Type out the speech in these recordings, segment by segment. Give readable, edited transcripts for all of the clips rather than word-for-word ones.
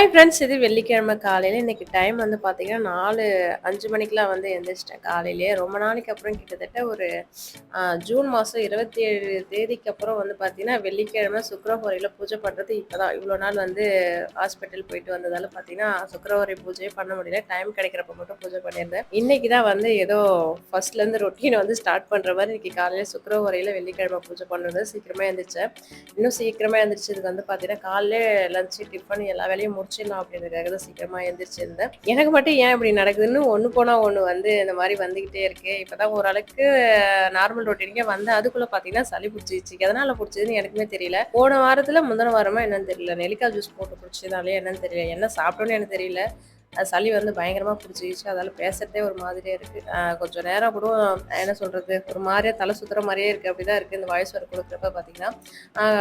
Hi friends, இது வெள்ளிக்கிழமை காலையில. இன்னைக்கு டைம் வந்து பார்த்தீங்கன்னா 5 மணிக்கெல்லாம் வந்து எந்திரிச்சிட்டேன் காலையிலேயே. ரொம்ப நாளைக்கு அப்புறம் கிட்டத்தட்ட ஒரு ஜூன் மாதம் 27 தேதிக்கு அப்புறம் வந்து பார்த்தீங்கன்னா வெள்ளிக்கிழமை சுக்கிரஹோரையில் பூஜை பண்ணுறது இப்போ தான். இவ்வளோ நாள் வந்து ஹாஸ்பிட்டல் போயிட்டு வந்ததால பார்த்தீங்கன்னா சுக்கிரஹோரை பூஜையே பண்ண முடியல. டைம் கிடைக்கிறப்ப மட்டும் பூஜை பண்ணியிருந்தேன். இன்னைக்கு தான் வந்து ஏதோ ஃபர்ஸ்ட்லேருந்து ரொட்டீன் வந்து ஸ்டார்ட் பண்ணுற மாதிரி இன்னைக்கு காலையில் சுக்கிரஹோரையில் வெள்ளிக்கிழமை பூஜை பண்ணுறது சீக்கிரமாக எழுந்திரிச்சேன். இன்னும் சீக்கிரமா எந்திரிச்சதுக்கு வந்து பார்த்தீங்கன்னா, காலையிலே லஞ்ச், டிஃபன் எல்லா வேலையும் முடிச்சிடலாம் அப்படின்றதுக்காக தான் சீக்கிரமா எந்திரிச்சிருந்தேன். எனக்கு மட்டும் ஏன் இப்படி நடக்குதுன்னு ஒண்ணு போனா ஒண்ணு வந்து இந்த மாரி வந்துகிட்டே இருக்கு. இப்பதான் ஓரளவுக்கு நார்மல் ரொட்டீனுக்கே வந்தேன். அதுக்குள்ள பார்த்தீங்கன்னா சளி புடிச்சிருச்சு. எதனால புடிச்சதுன்னு எனக்குமே தெரியல. போன வாரத்துல முந்தின வாரமா என்னன்னு தெரியல. நெல்லிக்காய் ஜூஸ் போட்டு குடிச்சதாலயா என்னன்னு தெரியல. என்ன சாப்பிட்டோன்னு எனக்கு தெரியல. சளி வந்து பயங்கரமா புடிச்சிருச்சு. அதால பேசுறதே ஒரு மாதிரியா இருக்கு. கொஞ்சம் நேரம் கூட என்ன சொல்றது, ஒரு மாரியா தலை சுத்துற மாரியே இருக்கு. அப்படிதான் இருக்கு. இந்த வாய்ஸ் ஒர்க் குடுக்குறப்ப பார்த்தீங்கன்னா,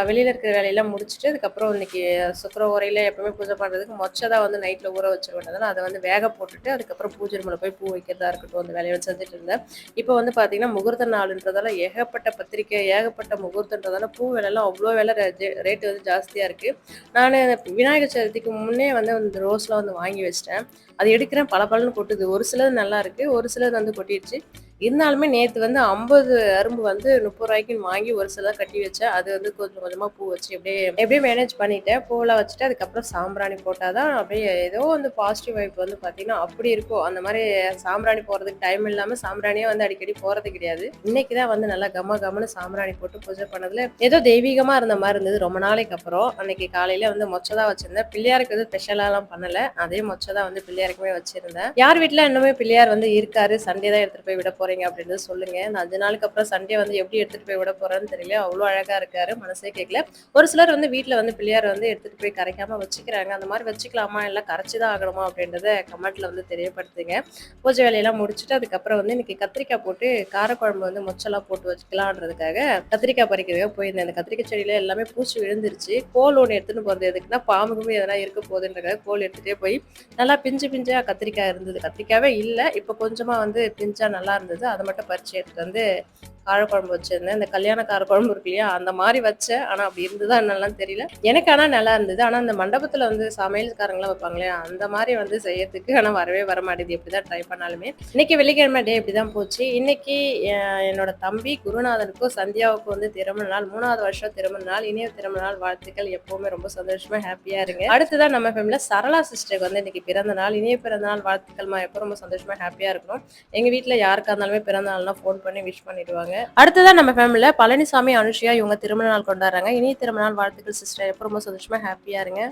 வெளியில இருக்கிற வேலையெல்லாம் முடிச்சுட்டு, அதுக்கப்புறம் இன்னைக்கு சுக்கிர ஓரையில எப்பவுமே பூஜை பண்றதுக்கு மொச்சை தான் வந்து நைட்ல ஊற வச்சிருவேன். அதை வந்து வேக போட்டுட்டு, அதுக்கப்புறம் பூஜை ரூம்ல போய் பூ வைக்கிறதா இருக்கட்டும், அந்த வேலையை செஞ்சுட்டு இருந்தேன். இப்போ வந்து பார்த்தீங்கன்னா, முகூர்த்த நாளுன்றதால ஏகப்பட்ட பத்திரிக்கை, ஏகப்பட்ட முகூர்த்தன்றதால பூ விலைலாம் அவ்வளோ விலை ரேட்டு வந்து ஜாஸ்தியா இருக்கு. நானு விநாயகர் சதுர்த்திக்கு முன்னே வந்து இந்த ரோஸ்லாம் வந்து வாங்கி வச்சுட்டேன். அது எடுக்கிறேன் பளபளன்னு கொட்டுது. ஒரு சிலது நல்லா இருக்கு. ஒரு சிலது வந்து கொட்டிடுச்சு. இருந்தாலுமே நேத்து வந்து 50 அரும்பு வந்து ரூ. 30க்குன்னு வாங்கி ஒரு சிலத கட்டி வச்சேன். அது வந்து கொஞ்சம் கொஞ்சமா பூ வச்சு எப்படியே மேனேஜ் பண்ணிட்டேன். பூவெல்லாம் வச்சுட்டு அதுக்கப்புறம் சாம்பிராணி போட்டா தான் அப்படியே ஏதோ வந்து பாசிட்டிவ் வைப் வந்து பார்த்தீங்கன்னா, அப்படி இருக்கும். அந்த மாரி சாம்பிராணி போடுறதுக்கு டைம் இல்லாம சாம்பிராணியே வந்து அடிக்கடி போறது கிடையாது. இன்னைக்கு தான் வந்து நல்லா கமன்னு சாம்பிராணி போட்டு பூஜை பண்ணதுல ஏதோ தெய்வீகமா இருந்த மாரி இருந்தது ரொம்ப நாளைக்கு அப்புறம். அன்னைக்கு காலையில வந்து மொச்சை தான் வச்சிருந்தேன். பிள்ளையாருக்கு எதுவும் ஸ்பெஷலாலாம் பண்ணல. அதே மொச்சை தான் வந்து பிள்ளையாருக்குமே வச்சிருந்தேன். யார் வீட்ல இன்னுமே பிள்ளையார் வந்து இருக்காரு, சண்டே தான் எடுத்துட்டு போய் விட போறீங்க அப்படின்றது சொல்லுங்க. இந்த 5 நாளுக்கு அப்புறம் சண்டே வந்து எப்படி எடுத்துட்டு போய் விட போறேன்னு தெரியல. அவ்வளோ அழகா இருக்காரு. மனசே கேட்கல. ஒரு சிலர் வந்து வீட்ல வந்து பிள்ளையார் வந்து எடுத்துட்டு போய் கரைக்காம வச்சுக்கிறாங்க. அந்த மாதிரி வச்சுக்கலாமா, இல்ல கரைச்சு தான் ஆகணுமா அப்படின்றத கமெண்ட்ல வந்து தெரியப்படுத்துங்க. பூஜை வேலையெல்லாம் முடிச்சுட்டு அதுக்கப்புறம் வந்து இன்னைக்கு கத்திரிக்காய் போட்டு காரக்குழம்பு வந்து மொச்செல்லாம் போட்டு வச்சுக்கலான்றதுக்காக கத்திரிக்காய் பறிக்கிறதுக்காக போயிருந்தேன். அந்த கத்திரிக்காய் செடியில எல்லாமே பூச்சி விழுந்துருச்சு. கோல் ஒன்று எடுத்துன்னு போறது எதுக்குன்னா பாம்புக்குமே எதனா இருக்க போகுதுன்றக்காக கோல் எடுத்துட்டே போய் நல்லா பிஞ்சு பிஞ்சா கத்திரிக்காய் இருந்தது. கத்திரிக்காவே இல்ல. இப்ப கொஞ்சமா வந்து பிஞ்சா நல்லா இருந்தது. அத மட்டும் பறிச்சு எடுத்துட்டு வந்து காரக்குழம்பு வச்சிருந்தேன். இந்த கல்யாண காரக்குழம்பு இருக்கு இல்லையா, அந்த மாரி வச்சேன். ஆனா அப்படி இருந்ததா என்னலாம் தெரியல. எனக்கு ஆனா நல்லா இருந்தது. ஆனா அந்த மண்டபத்துல வந்து சமையல்காரங்கலாம் வைப்பாங்க இல்லையா, அந்த மாரி வந்து செய்யறதுக்கு ஆனா வரவே வர மாட்டேங்குது. எப்படிதான் ட்ரை பண்ணாலுமே. இன்னைக்கு வெள்ளிக்கிழமை டே இப்படிதான் போச்சு. இன்னைக்கு என்னோட தம்பி குருநாதனுக்கும் சந்தியாவுக்கும் வந்து திருமண நாள். 3வது வருஷம் திருமண நாள். இனிய திருமண நாள் வாழ்த்துக்கள். எப்பவுமே ரொம்ப சந்தோஷமா ஹாப்பியா இருங்க. அடுத்ததான் நம்ம ஃபேமிலில சரளா சிஸ்டருக்கு வந்து இன்னைக்கு பிறந்த நாள். இனிய பிறந்த நாள் வாழ்த்துக்கள்மா. எப்போ ரொம்ப சந்தோஷமா ஹாப்பியா இருக்கணும். எங்க வீட்ல யாருக்கா இருந்தாலுமே பிறந்த நாள்னா ஃபோன் பண்ணி விஷ் பண்ணிடுவாங்க. அடுத்ததான் நம்ம ஃபேமிலில பழனிசாமி, அனுஷியா இவங்க திருமண நாள் கொண்டாடுறாங்க. இனிய திருமண நாள் வாழ்த்துக்கள் சிஸ்டர். எப்போ ரொம்ப சந்தோஷமா ஹாப்பியா இருங்க.